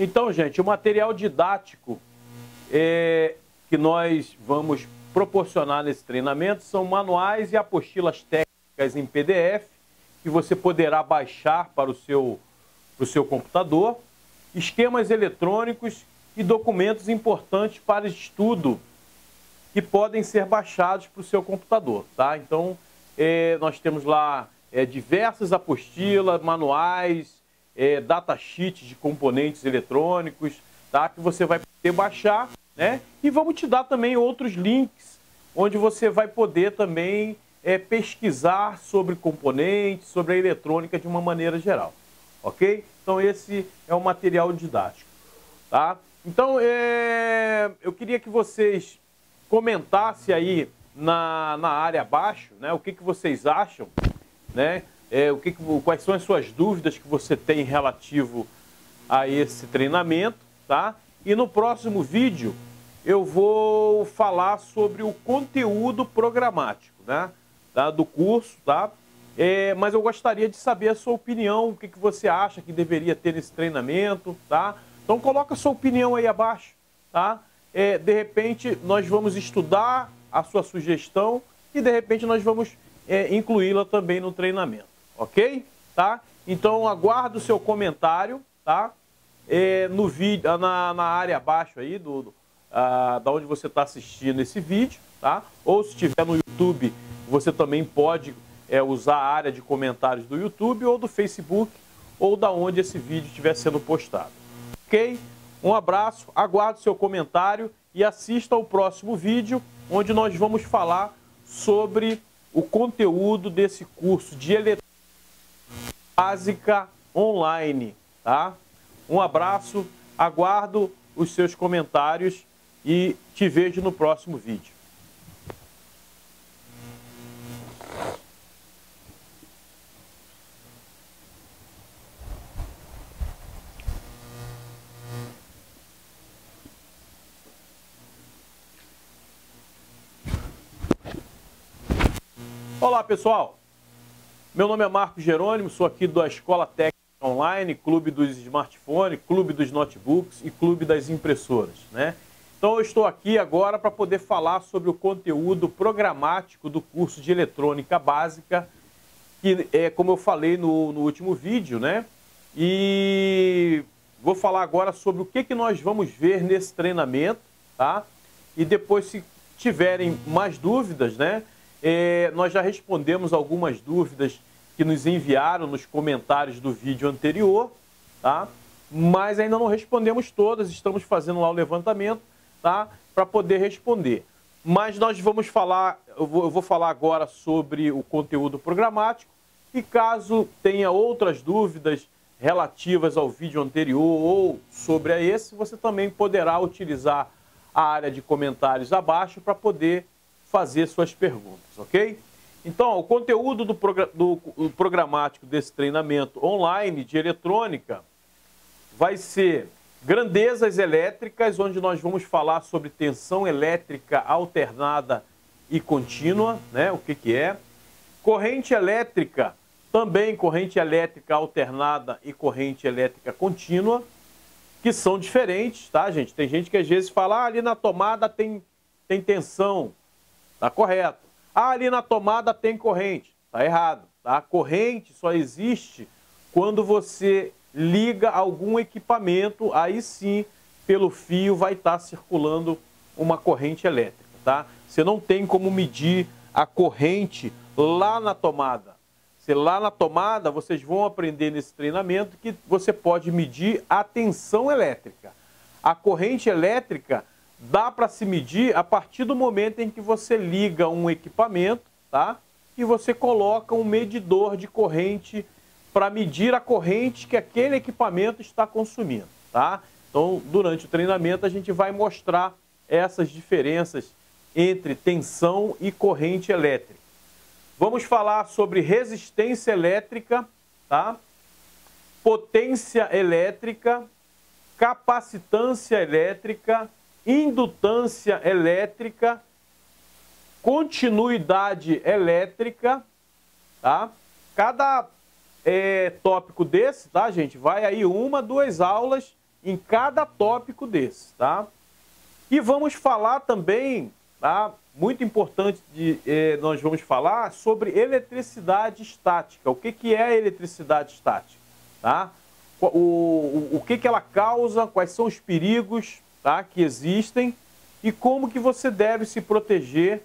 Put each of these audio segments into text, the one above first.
Então, gente, o material didático que nós vamos proporcionar nesse treinamento são manuais e apostilas técnicas em PDF, que você poderá baixar para o seu computador, esquemas eletrônicos e documentos importantes para estudo que podem ser baixados para o seu computador, tá? Então, nós temos lá diversas apostilas, manuais, datasheets de componentes eletrônicos, tá? Que você vai poder baixar, né? E vamos te dar também outros links, onde você vai poder também pesquisar sobre componentes, sobre a eletrônica de uma maneira geral, ok? Então esse é o material didático, tá? Então eu queria que vocês comentassem aí na área abaixo, né? O que vocês acham, né? Quais são as suas dúvidas que você tem relativo a esse treinamento, tá? E no próximo vídeo eu vou falar sobre o conteúdo programático, né? Do curso, tá? Mas eu gostaria de saber a sua opinião, o que você acha que deveria ter nesse treinamento, tá? Então coloca a sua opinião aí abaixo, tá? De repente nós vamos estudar a sua sugestão e de repente nós vamos incluí-la também no treinamento, ok? Tá? Então aguardo o seu comentário, tá? No vídeo, na área abaixo aí da onde você está assistindo esse vídeo, tá? Ou se estiver no YouTube, você também pode usar a área de comentários do YouTube ou do Facebook ou da onde esse vídeo estiver sendo postado, ok? Um abraço, aguardo o seu comentário e assista ao próximo vídeo, onde nós vamos falar sobre o conteúdo desse curso de eletrônica básica online, tá? Um abraço, aguardo os seus comentários e te vejo no próximo vídeo. Olá, pessoal. Meu nome é Marcos Jerônimo, sou aqui da Escola Técnica Online, Clube dos Smartphones, Clube dos Notebooks e Clube das Impressoras, né? Então eu estou aqui agora para poder falar sobre o conteúdo programático do curso de Eletrônica Básica, que como eu falei no último vídeo, né? E vou falar agora sobre o que nós vamos ver nesse treinamento, tá? E depois, se tiverem mais dúvidas, né? Nós já respondemos algumas dúvidas que nos enviaram nos comentários do vídeo anterior, tá? Mas ainda não respondemos todas, estamos fazendo lá o levantamento, tá? Para poder responder. Mas nós vamos falar, eu vou falar agora sobre o conteúdo programático e caso tenha outras dúvidas relativas ao vídeo anterior ou sobre esse, você também poderá utilizar a área de comentários abaixo para poder fazer suas perguntas, ok? Então, o conteúdo do programático desse treinamento online de eletrônica vai ser grandezas elétricas, onde nós vamos falar sobre tensão elétrica alternada e contínua, né? O que é. Corrente elétrica, também corrente elétrica alternada e corrente elétrica contínua, que são diferentes, tá, gente? Tem gente que às vezes fala, ali na tomada tem tensão. Tá correto. Ali na tomada tem corrente. Tá errado. Tá? A corrente só existe quando você liga algum equipamento, aí sim, pelo fio vai estar circulando uma corrente elétrica. Tá? Você não tem como medir a corrente lá na tomada. Lá na tomada, vocês vão aprender nesse treinamento que você pode medir a tensão elétrica. A corrente elétrica dá para se medir a partir do momento em que você liga um equipamento, tá? E você coloca um medidor de corrente para medir a corrente que aquele equipamento está consumindo, tá? Então, durante o treinamento, a gente vai mostrar essas diferenças entre tensão e corrente elétrica. Vamos falar sobre resistência elétrica, tá? Potência elétrica, capacitância elétrica, indutância elétrica, continuidade elétrica, tá? Cada tópico desse, tá, gente? Vai aí 1, 2 aulas em cada tópico desse, tá? E vamos falar também, tá? Muito importante, nós vamos falar sobre eletricidade estática. O que é a eletricidade estática, tá? O que ela causa, quais são os perigos, tá, que existem e como que você deve se proteger,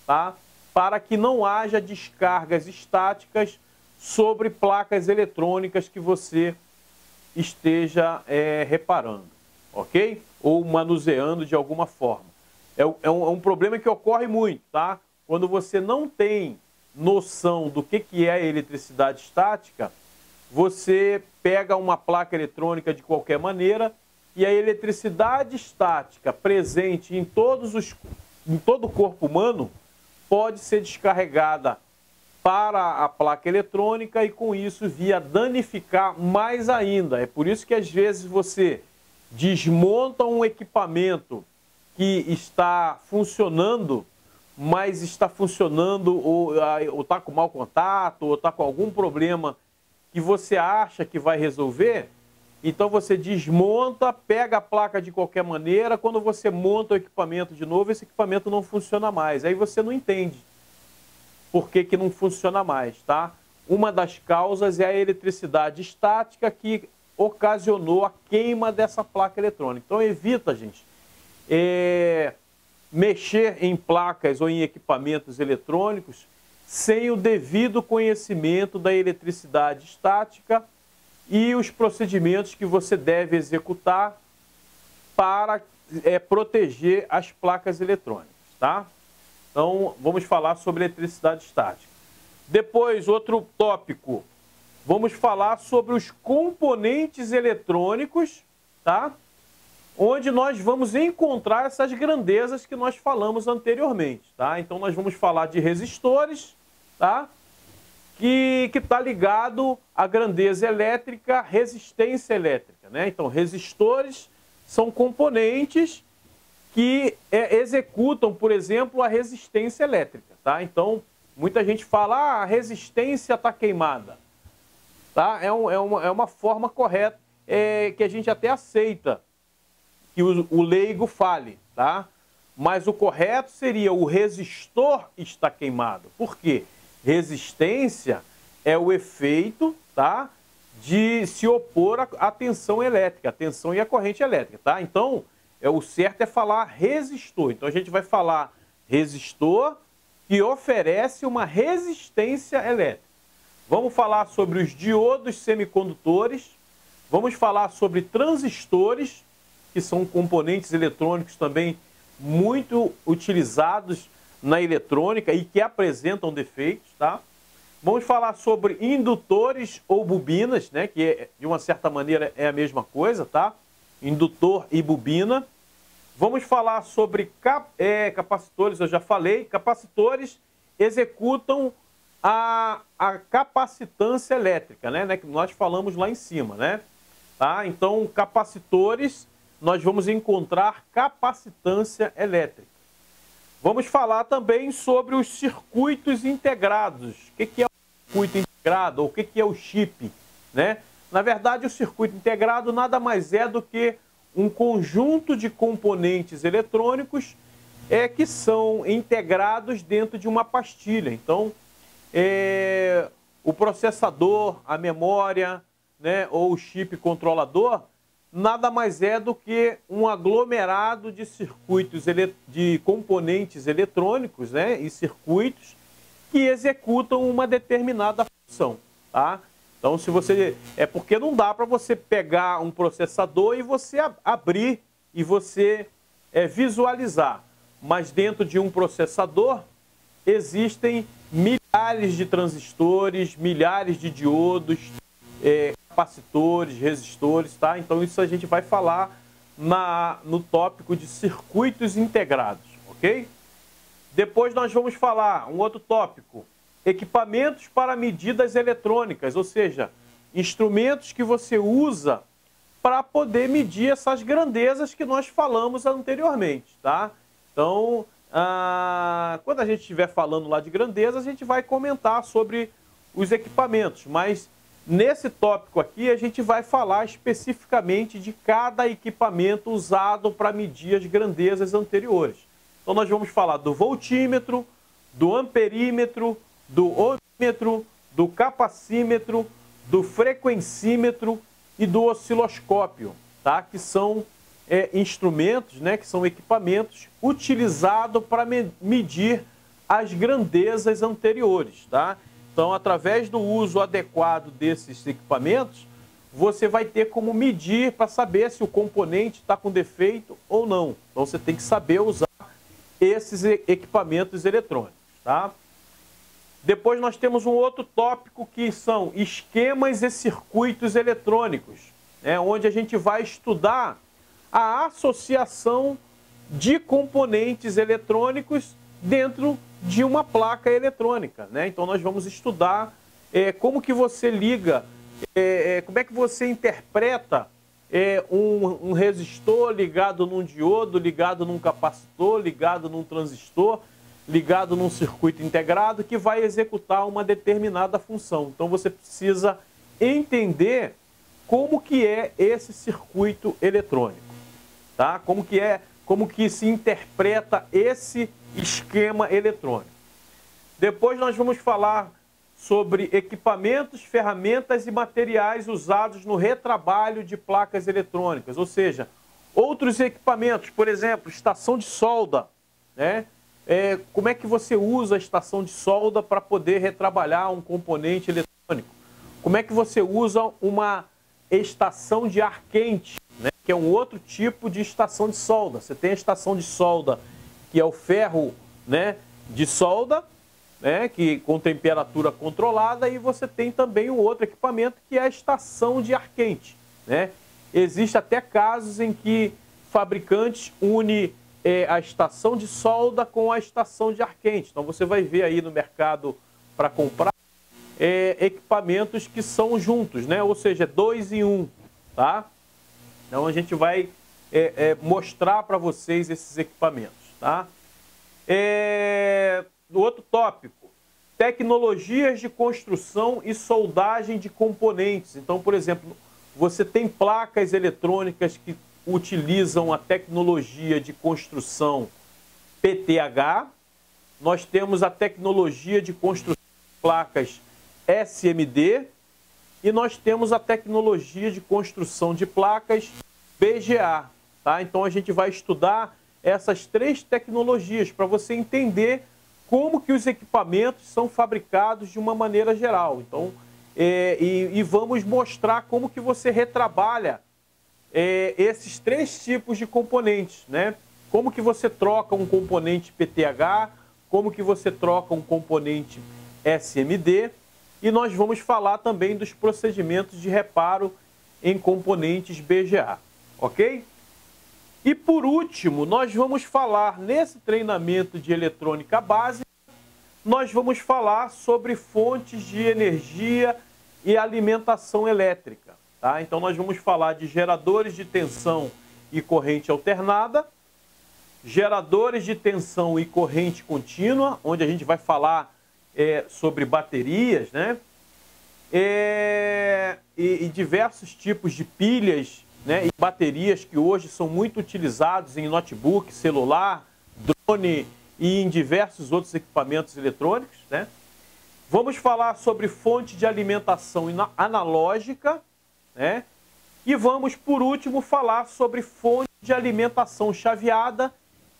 tá, para que não haja descargas estáticas sobre placas eletrônicas que você esteja reparando, ok? Ou manuseando de alguma forma. É um problema que ocorre muito, tá? Quando você não tem noção do que é a eletricidade estática, você pega uma placa eletrônica de qualquer maneira e a eletricidade estática presente em todo o corpo humano pode ser descarregada para a placa eletrônica e com isso vir a danificar mais ainda. É por isso que às vezes você desmonta um equipamento que está funcionando, mas está funcionando ou está com mau contato ou está com algum problema que você acha que vai resolver, então você desmonta, pega a placa de qualquer maneira, quando você monta o equipamento de novo, esse equipamento não funciona mais. Aí você não entende por que não funciona mais, tá? Uma das causas é a eletricidade estática que ocasionou a queima dessa placa eletrônica. Então evita, gente, mexer em placas ou em equipamentos eletrônicos sem o devido conhecimento da eletricidade estática e os procedimentos que você deve executar para proteger as placas eletrônicas, tá? Então, vamos falar sobre eletricidade estática. Depois, outro tópico, vamos falar sobre os componentes eletrônicos, tá? Onde nós vamos encontrar essas grandezas que nós falamos anteriormente, tá? Então, nós vamos falar de resistores, tá? Que está ligado à grandeza elétrica, resistência elétrica, né? Então, resistores são componentes que executam, por exemplo, a resistência elétrica, tá? Então, muita gente fala, a resistência está queimada, tá? É uma forma correta que a gente até aceita que o leigo fale, tá? Mas o correto seria o resistor está queimado. Por quê? Resistência é o efeito, tá, de se opor à tensão elétrica, a tensão e a corrente elétrica, tá? Então, o certo é falar resistor. Então, a gente vai falar resistor que oferece uma resistência elétrica. Vamos falar sobre os diodos semicondutores, vamos falar sobre transistores, que são componentes eletrônicos também muito utilizados na eletrônica e que apresentam defeitos, tá? Vamos falar sobre indutores ou bobinas, né? Que de uma certa maneira é a mesma coisa, tá? Indutor e bobina. Vamos falar sobre capacitores, eu já falei. Capacitores executam a capacitância elétrica, né? Que nós falamos lá em cima, né? Tá? Então, capacitores, nós vamos encontrar capacitância elétrica. Vamos falar também sobre os circuitos integrados. O que é o circuito integrado ou o que é o chip, né? Na verdade, o circuito integrado nada mais é do que um conjunto de componentes eletrônicos que são integrados dentro de uma pastilha. Então, o processador, a memória, né, ou o chip controlador, nada mais é do que um aglomerado de circuitos, de componentes eletrônicos, né, e circuitos que executam uma determinada função, tá? Então, se você... porque não dá para você pegar um processador e você abrir e você visualizar. Mas dentro de um processador existem milhares de transistores, milhares de diodos, capacitores, resistores, tá? Então isso a gente vai falar no tópico de circuitos integrados, ok? Depois nós vamos falar um outro tópico, equipamentos para medidas eletrônicas, ou seja, instrumentos que você usa para poder medir essas grandezas que nós falamos anteriormente, tá? Então, quando a gente estiver falando lá de grandezas, a gente vai comentar sobre os equipamentos, mas nesse tópico aqui, a gente vai falar especificamente de cada equipamento usado para medir as grandezas anteriores. Então, nós vamos falar do voltímetro, do amperímetro, do ohmímetro, do capacímetro, do frequencímetro e do osciloscópio, tá? Que são instrumentos, né, que são equipamentos utilizados para medir as grandezas anteriores, tá? Então, através do uso adequado desses equipamentos, você vai ter como medir para saber se o componente está com defeito ou não. Então, você tem que saber usar esses equipamentos eletrônicos, tá? Depois nós temos um outro tópico que são esquemas e circuitos eletrônicos, né, onde a gente vai estudar a associação de componentes eletrônicos dentro de uma placa eletrônica, né? Então nós vamos estudar como que você liga, como é que você interpreta um resistor ligado num diodo, ligado num capacitor, ligado num transistor, ligado num circuito integrado que vai executar uma determinada função. Então você precisa entender como que é esse circuito eletrônico, tá? Como que se interpreta esse esquema eletrônico. Depois nós vamos falar sobre equipamentos, ferramentas e materiais usados no retrabalho de placas eletrônicas, ou seja, outros equipamentos, por exemplo, estação de solda, né? Como é que você usa a estação de solda para poder retrabalhar um componente eletrônico? Como é que você usa uma estação de ar quente, né? Que é um outro tipo de estação de solda. Você tem a estação de solda, que é o ferro, né, de solda, né, que com temperatura controlada, e você tem também um outro equipamento que é a estação de ar quente, né? Existe até casos em que fabricantes unem a estação de solda com a estação de ar quente. Então você vai ver aí no mercado para comprar equipamentos que são juntos, né? Ou seja, 2 em 1, tá? Então a gente vai mostrar para vocês esses equipamentos, tá? Outro tópico, tecnologias de construção e soldagem de componentes. Então, por exemplo, você tem placas eletrônicas que utilizam a tecnologia de construção PTH, nós temos a tecnologia de construção de placas SMD e nós temos a tecnologia de construção de placas BGA, tá? Então a gente vai estudar essas 3 tecnologias para você entender como que os equipamentos são fabricados de uma maneira geral. Então, vamos mostrar como que você retrabalha esses 3 tipos de componentes, né? Como que você troca um componente PTH, como que você troca um componente SMD, e nós vamos falar também dos procedimentos de reparo em componentes BGA, ok? E por último, nós vamos falar nesse treinamento de eletrônica básica, nós vamos falar sobre fontes de energia e alimentação elétrica. Tá? Então, nós vamos falar de geradores de tensão e corrente alternada, geradores de tensão e corrente contínua, onde a gente vai falar sobre baterias, né? E diversos tipos de pilhas, né? E baterias que hoje são muito utilizados em notebook, celular, drone e em diversos outros equipamentos eletrônicos, né? Vamos falar sobre fonte de alimentação analógica, né? E vamos, por último, falar sobre fonte de alimentação chaveada,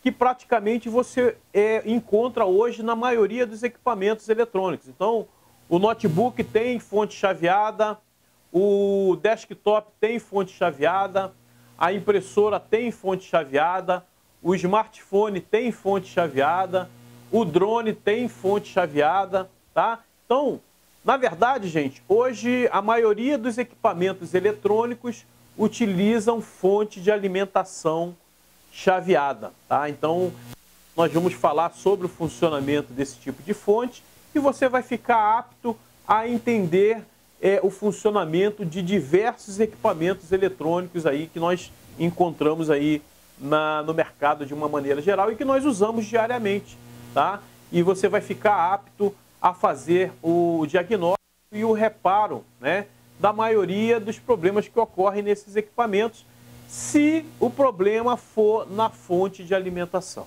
que praticamente você encontra hoje na maioria dos equipamentos eletrônicos. Então, o notebook tem fonte chaveada, o desktop tem fonte chaveada, a impressora tem fonte chaveada, o smartphone tem fonte chaveada, o drone tem fonte chaveada, tá? Então, na verdade, gente, hoje a maioria dos equipamentos eletrônicos utilizam fonte de alimentação chaveada, tá? Então, nós vamos falar sobre o funcionamento desse tipo de fonte e você vai ficar apto a entender o funcionamento de diversos equipamentos eletrônicos aí que nós encontramos aí no mercado de uma maneira geral e que nós usamos diariamente, tá? E você vai ficar apto a fazer o diagnóstico e o reparo, né, da maioria dos problemas que ocorrem nesses equipamentos, se o problema for na fonte de alimentação.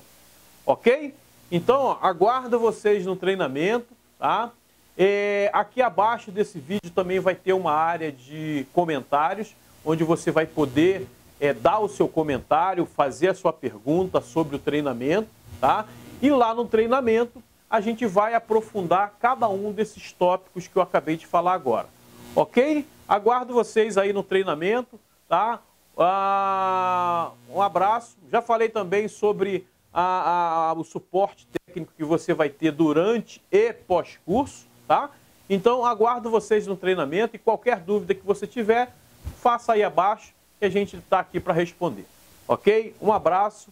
Ok? Então, ó, aguardo vocês no treinamento, tá? Aqui abaixo desse vídeo também vai ter uma área de comentários, onde você vai poder dar o seu comentário, fazer a sua pergunta sobre o treinamento, tá? E lá no treinamento a gente vai aprofundar cada um desses tópicos que eu acabei de falar agora. Ok? Aguardo vocês aí no treinamento, tá? Um abraço. Já falei também sobre o suporte técnico que você vai ter durante e pós-curso, tá? Então, aguardo vocês no treinamento e qualquer dúvida que você tiver, faça aí abaixo que a gente está aqui para responder. Ok? Um abraço.